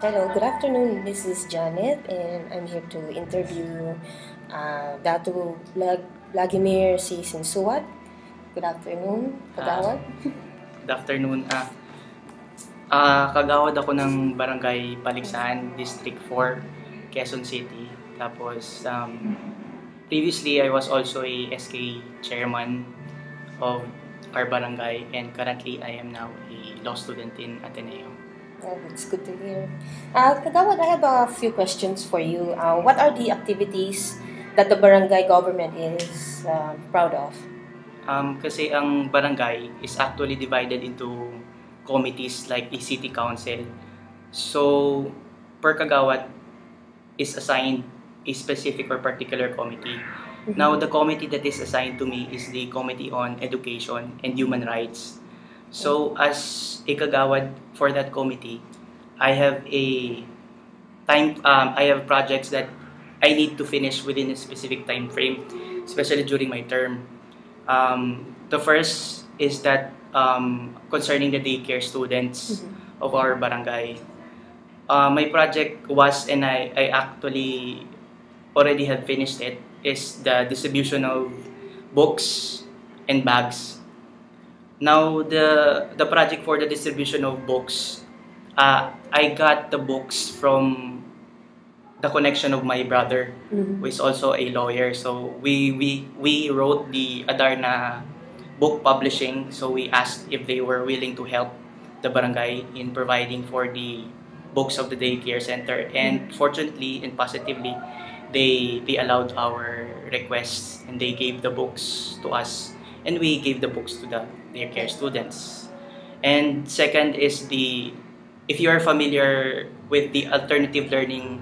Hello, good afternoon. This is Janet, and I'm here to interview Datu Vladimir C. Sinsuat. Good afternoon, Ah, Kagawad. Good afternoon. Kagawad ako ng Barangay Paligsahan, District 4, Quezon City. Tapos, previously, I was also a SK chairman of our barangay, and currently, I am now a law student in Ateneo. Oh, that's good to hear. Kagawad, I have a few questions for you. What are the activities that the barangay government is proud of? Kasi ang barangay is actually divided into committees like a city council. So, per kagawad is assigned a specific or particular committee. Now, the committee that is assigned to me is the Committee on Education and Human Rights. So, as a kagawad for that committee, I have I have projects that I need to finish within a specific time frame, especially during my term. The first is that concerning the daycare students of our barangay. My project was, and I actually already had finished it, is the distribution of books and bags. Now, the project for the distribution of books, I got the books from the connection of my brother, who is also a lawyer. So we wrote the Adarna book publishing. So we asked if they were willing to help the barangay in providing for the books of the daycare center. And fortunately and positively, they allowed our requests and they gave the books to us, and we gave the books to the daycare students. And second is if you are familiar with the alternative learning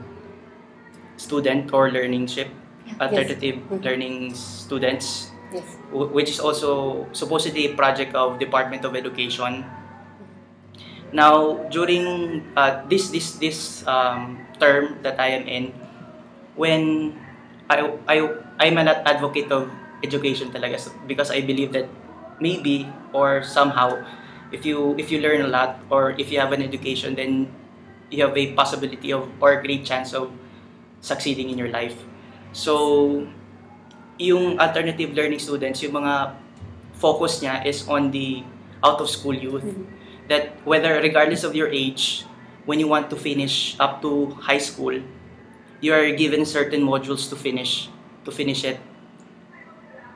student or learningship, alternative learning students, Yes. which is also supposedly a project of Department of Education. Now, during this term that I am in, when I'm an advocate of education talaga, because I believe that maybe or somehow, if you learn a lot or if you have an education, then you have a possibility of or a great chance of succeeding in your life. So, yung alternative learning students, yung mga focus niya is on the out-of-school youth. That whether, regardless of your age, when you want to finish up to high school, you are given certain modules to finish it.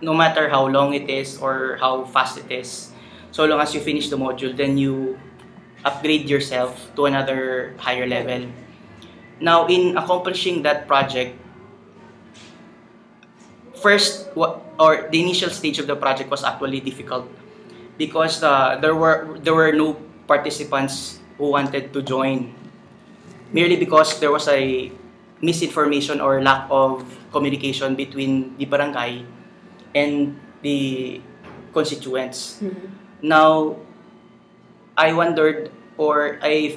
No matter how long it is or how fast it is, so long as you finish the module, then you upgrade yourself to another higher level. Now, in accomplishing that project, the initial stage of the project was actually difficult because there were no participants who wanted to join, merely because there was a misinformation or lack of communication between the barangay and the constituents. Now, I wondered, or I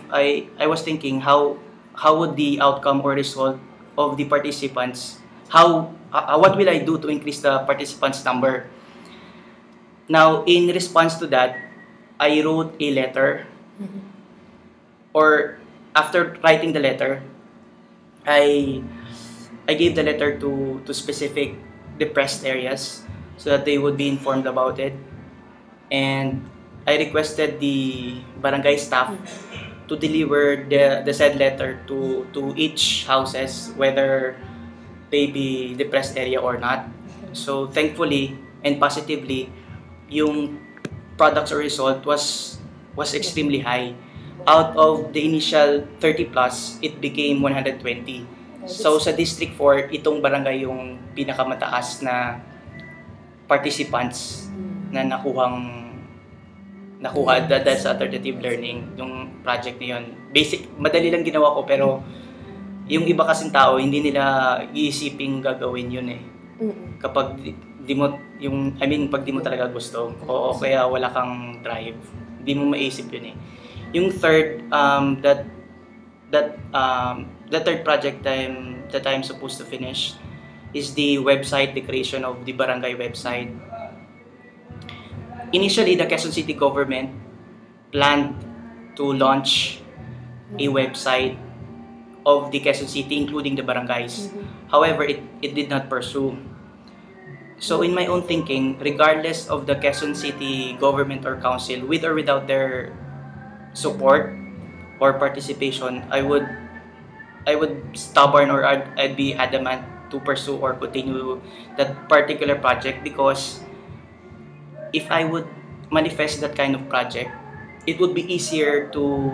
was thinking, how would the outcome or result of the participants, what will I do to increase the participants number? Now, in response to that, I wrote a letter, or after writing the letter, I gave the letter to specific depressed areas so that they would be informed about it, and I requested the barangay staff to deliver the said letter to each houses, whether they be depressed area or not. So thankfully and positively, yung products or result was extremely high. Out of the initial 30 plus, it became 120. So sa District 4, itong barangay yung pinakamataas na participants na nakuha dahil sa alternative learning, yung project na yun. Madali lang ginawa ko, pero yung iba kasing tao, hindi nila iisiping gagawin yun eh. Kapag pag di mo talaga gusto, o kaya wala kang drive, hindi mo maisip yun eh. Yung third, the third project that I'm supposed to finish is the creation of the barangay website. Initially, the Quezon City government planned to launch a website of the Quezon City, including the barangays. However, it did not pursue. So in my own thinking, regardless of the Quezon City government or council, with or without their support or participation, I would stubborn, or I'd be adamant to pursue or continue that particular project, because if I would manifest that kind of project, it would be easier to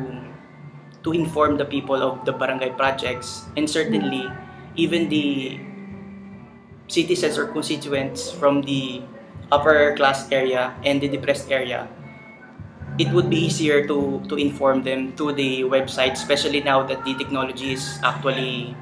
inform the people of the barangay projects, and certainly even the citizens or constituents from the upper class area and the depressed area. It would be easier to inform them through the website, especially now that the technology is actually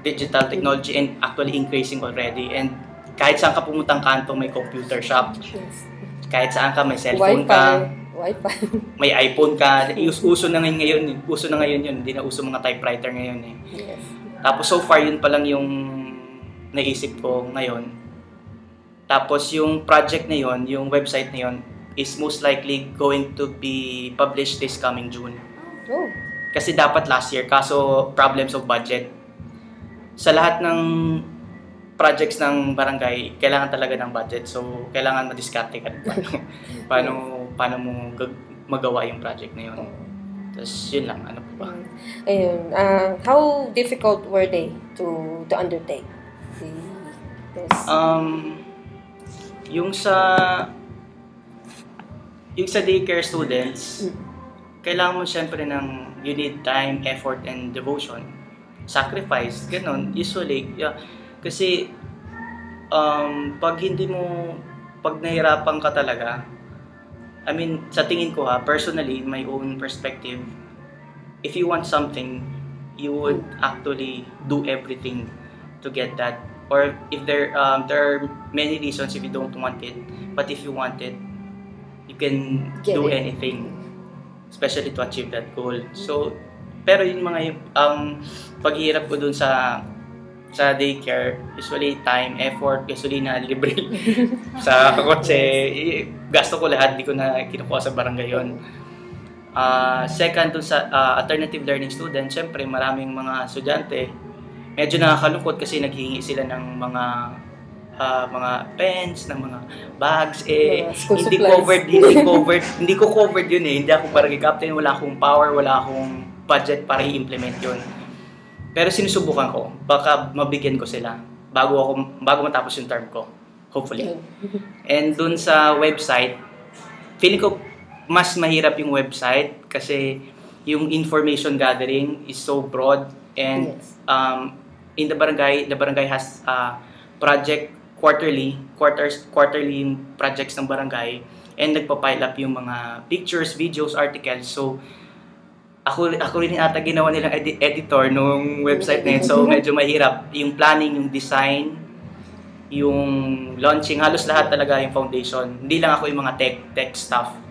digital technology and actually increasing already. And kahit saan ka pumuntang kanto, may computer shop. Yes. Kahit saan ka, may cellphone ka, Wi-Fi. may iPhone ka. Uso na ngayon, uso na ngayon yun. Hindi na uso mga typewriter ngayon eh. Yes. Tapos so far yun pa lang yung naisip ko ngayon. Tapos yung project na yun, yung website na yun, is most likely going to be published this coming June. Oh. Kasi dapat last year, kaso problems of budget. Sa lahat ng projects ng barangay, kailangan talaga ng budget. So, kailangan madiskarte ka paano mo magawa yung project na yun. Tapos, yun lang. Ano pa ba? Ayun. How difficult were they to undertake this? Yung sa daycare students, kailangan mo syempre ng, you need time, effort, and devotion. Sacrifice, ganun. Usually, yeah. Kasi, pag nahirapan ka talaga, I mean, sa tingin ko personally, my own perspective, if you want something, you would actually do everything to get that. Or if there are many reasons if you don't want it, but if you want it, you can do anything, especially to achieve that goal. So, pero yung mga paghihirap ko dun sa daycare, usually time, effort, gasolina, libre. Sa kotse, gasto ko lahat, di ko na kinukuha sa barangay yun. Second, dun sa alternative learning students, syempre maraming mga estudyante, medyo nakakalungkot kasi naghihingi sila ng mga pens, ng mga bags, hindi ko covered yun eh. Hindi ako barangay captain, wala akong power, wala akong budget para i-implement yun. Pero sinusubukan ko, baka mabigyan ko sila bago matapos yung term ko, hopefully. And dun sa website, feeling ko mas mahirap yung website kasi yung information gathering is so broad, and in the barangay has project quarterly yung projects ng barangay, and nagpa-pile up yung mga pictures, videos, articles. So ako rin ata ginawa nilang editor nung website na yun. So medyo mahirap yung planning, yung design, yung launching, halos lahat talaga yung foundation. Hindi lang ako yung mga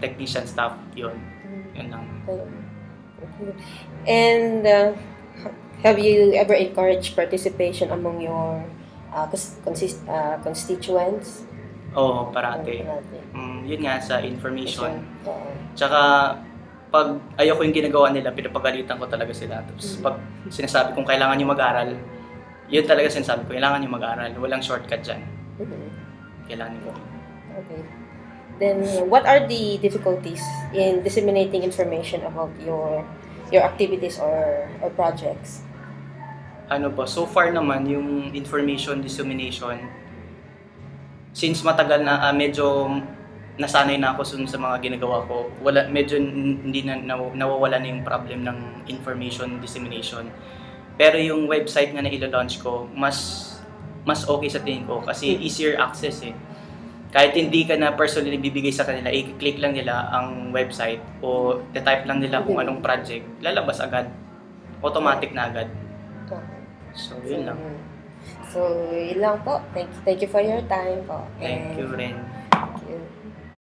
technician stuff, yun lang. And have you ever encouraged participation among your constituents? Oo, parati. Yun nga, sa information. Tsaka, pag ayoko yung ginagawa nila, pinapagalitan ko talaga sila. Tapos, pag sinasabi kong kailangan nyo mag-aral, yun talaga sinasabi ko, kailangan nyo mag-aral. Walang shortcut dyan. Kailangan nyo. Okay. Then, what are the difficulties in disseminating information about your activities or projects? So far naman, yung information dissemination, since matagal na, medyo nasanay na ako sa mga ginagawa ko, medyo hindi na nawawala na yung problem ng information dissemination. Pero yung website nga na ilo-launch ko, mas okay sa tingin ko kasi easier access eh. Kahit hindi ka na personally bibigay sa kanila, i-click lang nila ang website o type lang nila kung anong project, lalabas agad. Automatic na agad. So, yun lang. So, yun lang po. Thank you for your time po. Thank you rin.